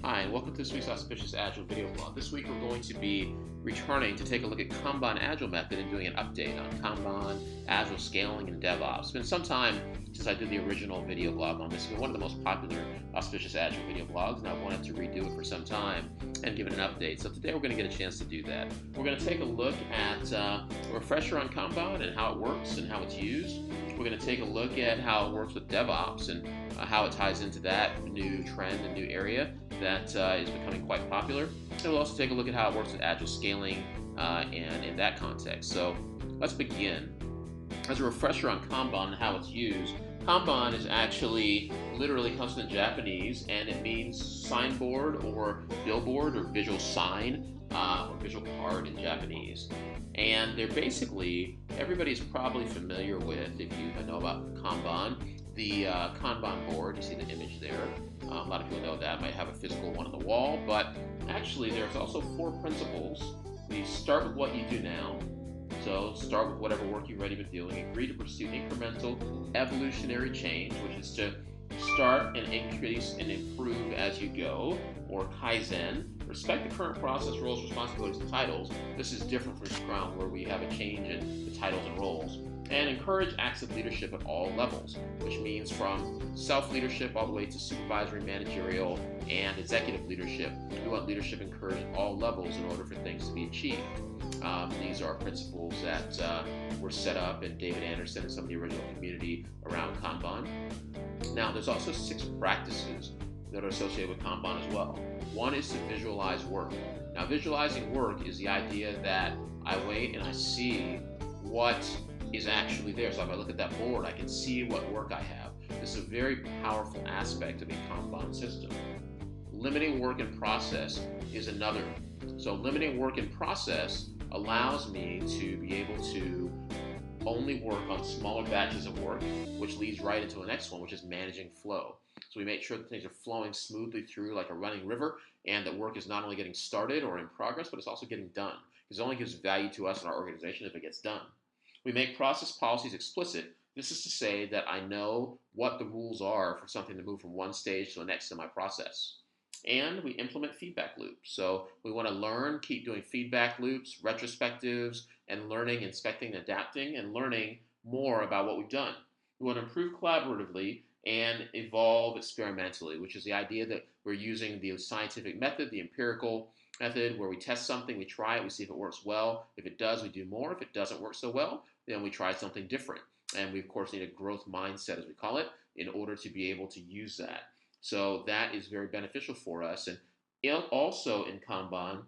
Hi, and welcome to this week's Auspicious Agile video blog. This week we're going to be returning to take a look at Kanban Agile method and doing an update on Kanban, Agile Scaling, and DevOps. It's been some time since I did the original video blog on this. It's been one of the most popular Auspicious Agile video blogs, and I've wanted to redo it for some time and give it an update. So today we're going to get a chance to do that. We're going to take a look at a refresher on Kanban and how it works and how it's used. We're going to take a look at how it works with DevOps and how it ties into that new trend and new area that is becoming quite popular. And we'll also take a look at how it works with Agile Scaling and in that context. So let's begin. As a refresher on Kanban and how it's used, Kanban is actually literally comes from the Japanese, and it means signboard or billboard or visual sign or visual card in Japanese. And they're basically, everybody's probably familiar with, if you know about Kanban, the Kanban board. You see the image there. A lot of people know that. Might have a physical one on the wall, but actually there's also 4 principles. We start with what you do now. So start with whatever work you've already been doing. Agree to pursue incremental evolutionary change, which is to start and increase and improve as you go, or Kaizen. Respect the current process, roles, responsibilities, and titles. This is different from Scrum, where we have a change in the titles and roles. And encourage active leadership at all levels, which means from self-leadership all the way to supervisory, managerial, and executive leadership. We want leadership encouraged at all levels in order for things to be achieved. These are principles that were set up in David Anderson and some of the original community around Kanban. Now, there's also 6 practices that are associated with Kanban as well. One is to visualize work. Now, visualizing work is the idea that I wait and I see what is actually there. So if I look at that board, I can see what work I have. This is a very powerful aspect of a Kanban system. Limiting work in process is another. So limiting work in process allows me to be able to only work on smaller batches of work, which leads right into the next one, which is managing flow. So we make sure that things are flowing smoothly through like a running river, and that work is not only getting started or in progress, but it's also getting done. Because it only gives value to us and our organization if it gets done. We make process policies explicit. This is to say that I know what the rules are for something to move from one stage to the next in my process. And we implement feedback loops. So we want to learn, keep doing feedback loops, retrospectives, and learning, inspecting, adapting, and learning more about what we've done. We want to improve collaboratively and evolve experimentally, which is the idea that we're using the scientific method, the empirical method, where we test something, we try it, we see if it works well. If it does, we do more. If it doesn't work so well, then we try something different. And we, of course, need a growth mindset, as we call it, in order to be able to use that. So that is very beneficial for us. And also in Kanban,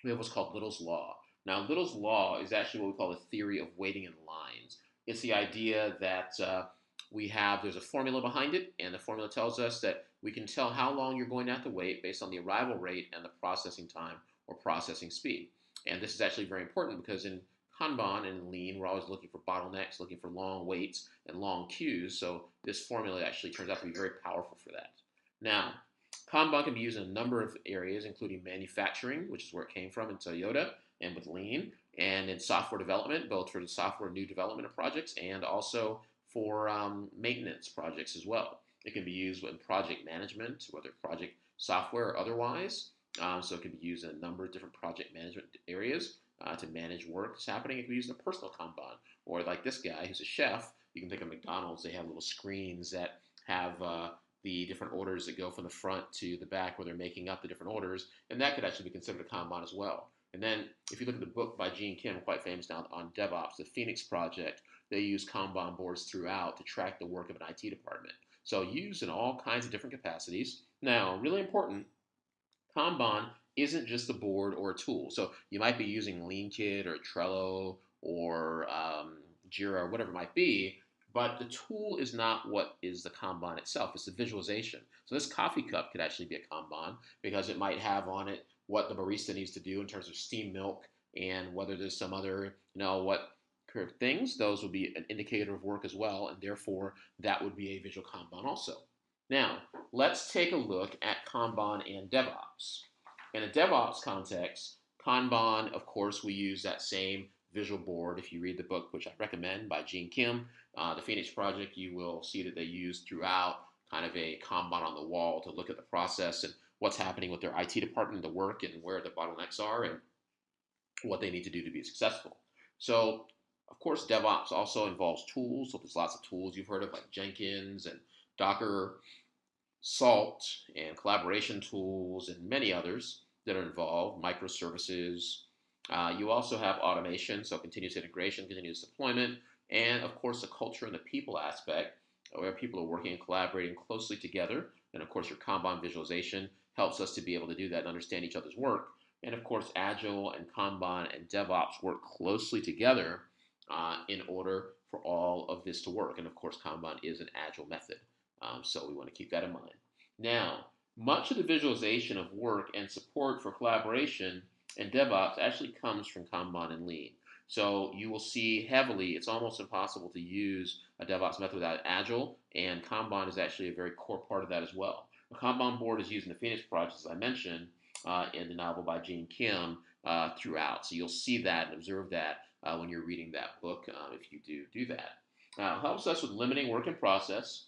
we have what's called Little's Law. Now, Little's Law is actually what we call the theory of waiting in lines. It's the idea that there's a formula behind it, and the formula tells us that we can tell how long you're going to have to wait based on the arrival rate and the processing time or processing speed. And this is actually very important because in Kanban and in Lean, we're always looking for bottlenecks, looking for long waits and long queues. So this formula actually turns out to be very powerful for that. Now, Kanban can be used in a number of areas, including manufacturing, which is where it came from in Toyota, and with Lean, and in software development, both for the software new development of projects and also for maintenance projects as well. It can be used in project management, whether project software or otherwise. So it can be used in a number of different project management areas to manage work that's happening. It can be used in a personal Kanban, or like this guy who's a chef. You can think of McDonald's. They have little screens that have the different orders that go from the front to the back where they're making up the different orders, and that could actually be considered a Kanban as well. And then if you look at the book by Gene Kim, quite famous now on DevOps, the Phoenix Project, they use Kanban boards throughout to track the work of an IT department. So used in all kinds of different capacities. Now, really important, Kanban isn't just a board or a tool. So you might be using LeanKit or Trello or Jira or whatever it might be, but the tool is not what is the Kanban itself. It's the visualization. So this coffee cup could actually be a Kanban because it might have on it what the barista needs to do in terms of steam milk and whether there's some other, what things. Those would be an indicator of work as well, and therefore that would be a visual Kanban also. Now, let's take a look at Kanban and DevOps. In a DevOps context, Kanban, of course, we use that same visual board. If you read the book, which I recommend, by Gene Kim, the Phoenix Project, you will see that they use throughout kind of a Kanban on the wall to look at the process and what's happening with their IT department, the work, and where the bottlenecks are, and what they need to do to be successful. So, of course, DevOps also involves tools. So there's lots of tools you've heard of, like Jenkins and Docker, Salt, and collaboration tools, and many others that are involved, microservices. You also have automation, so continuous integration, continuous deployment, and of course, the culture and the people aspect, where people are working and collaborating closely together. And of course, your Kanban visualization helps us to be able to do that and understand each other's work. And of course, Agile and Kanban and DevOps work closely together in order for all of this to work. And of course, Kanban is an Agile method. So we want to keep that in mind. Now, much of the visualization of work and support for collaboration and DevOps actually comes from Kanban and Lean. So you will see heavily, it's almost impossible to use a DevOps method without Agile, and Kanban is actually a very core part of that as well. The Kanban board is used in the Phoenix Project, as I mentioned, in the novel by Gene Kim throughout. So you'll see that and observe that when you're reading that book, if you do that. It helps us with limiting work in process,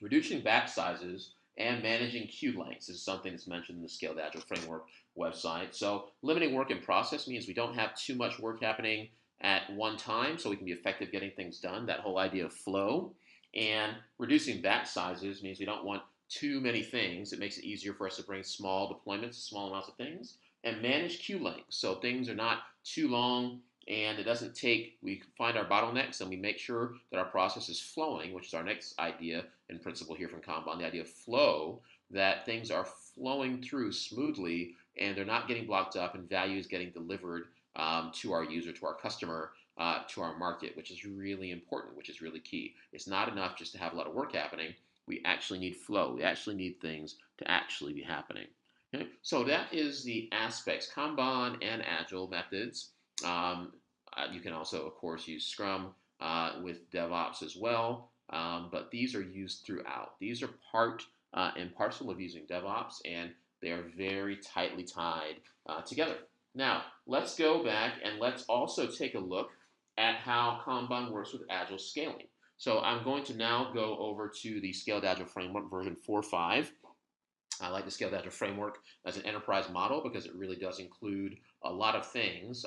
reducing batch sizes, and managing queue lengths. This is something that's mentioned in the Scaled Agile Framework website. So limiting work in process means we don't have too much work happening at one time, so we can be effective getting things done, that whole idea of flow. And reducing batch sizes means we don't want too many things. It makes it easier for us to bring small deployments, small amounts of things, and manage queue lengths. So things are not too long, and it doesn't take, we find our bottlenecks and we make sure that our process is flowing, which is our next idea and principle here from Kanban, the idea of flow, that things are flowing through smoothly and they're not getting blocked up and value is getting delivered to our user, to our customer, to our market, which is really important, which is really key. It's not enough just to have a lot of work happening. We actually need flow. We actually need things to actually be happening. Okay? So that is the aspects, Kanban and Agile methods. You can also, of course, use Scrum with DevOps as well, but these are used throughout. These are part and parcel of using DevOps, and they are very tightly tied together. Now, let's go back and let's also take a look at how Kanban works with Agile scaling. So I'm going to now go over to the Scaled Agile Framework version 4.5. I like the Scaled Agile Framework as an enterprise model because it really does include a lot of things,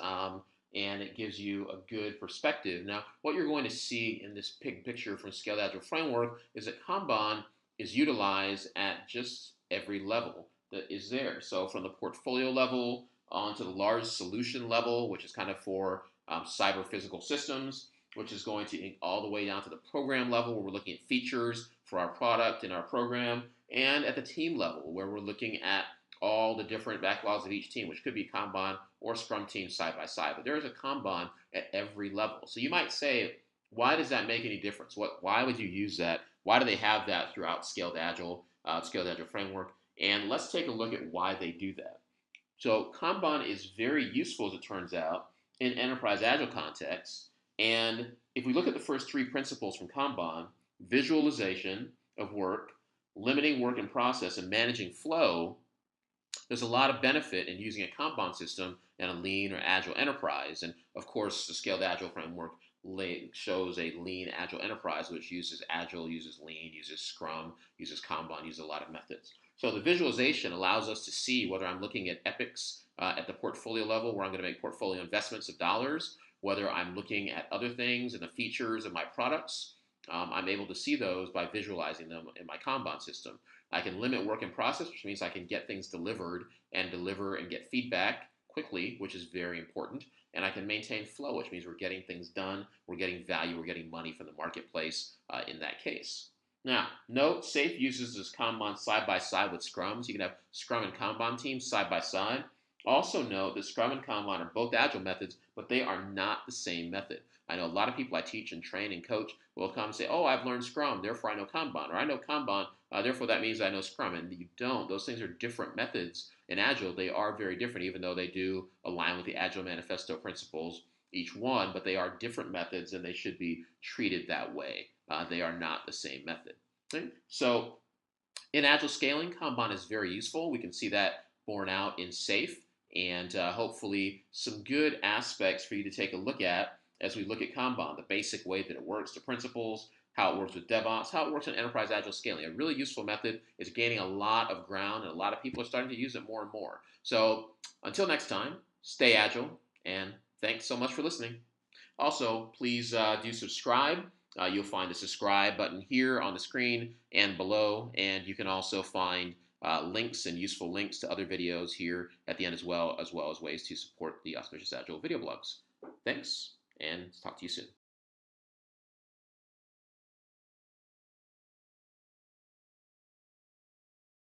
and it gives you a good perspective. Now, what you're going to see in this picture from Scaled Agile Framework is that Kanban is utilized at just every level that is there. So from the portfolio level onto the large solution level, which is kind of for cyber physical systems, which is going to all the way down to the program level where we're looking at features for our product and our program, and at the team level where we're looking at all the different backlogs of each team, which could be Kanban or Scrum teams side by side. But there is a Kanban at every level. So you might say, why does that make any difference? Why would you use that? Why do they have that throughout Scaled Agile Framework? And let's take a look at why they do that. So Kanban is very useful, as it turns out, in enterprise Agile contexts. And if we look at the first three principles from Kanban, visualization of work, limiting work in process, and managing flow, there's a lot of benefit in using a Kanban system in a lean or agile enterprise. And of course, the Scaled Agile Framework shows a lean agile enterprise, which uses agile, uses lean, uses Scrum, uses Kanban, uses a lot of methods. So the visualization allows us to see whether I'm looking at epics at the portfolio level, where I'm going to make portfolio investments of dollars, whether I'm looking at other things and the features of my products. I'm able to see those by visualizing them in my Kanban system. I can limit work in process, which means I can get things delivered and deliver and get feedback quickly, which is very important. And I can maintain flow, which means we're getting things done, we're getting value, we're getting money from the marketplace in that case. Now, note, SAFe uses this Kanban side by side with Scrum. So you can have Scrum and Kanban teams side by side. Also note that Scrum and Kanban are both agile methods, but they are not the same method. I know a lot of people I teach and train and coach will come and say, oh, I've learned Scrum, therefore I know Kanban, or I know Kanban, therefore that means I know Scrum. And you don't. Those things are different methods. In Agile, they are very different, even though they do align with the Agile Manifesto principles, each one, but they are different methods and they should be treated that way. They are not the same method. Okay? So in Agile scaling, Kanban is very useful. We can see that borne out in SAFe, and hopefully some good aspects for you to take a look at as we look at Kanban, the basic way that it works, the principles, how it works with DevOps, how it works in enterprise agile scaling. A really useful method. Is gaining a lot of ground, and a lot of people are starting to use it more and more. So until next time, stay agile, and thanks so much for listening. Also, please do subscribe. You'll find the subscribe button here on the screen and below, and you can also find links and useful links to other videos here at the end, as well as ways to support the Auspicious Agile video blogs. Thanks, and talk to you soon.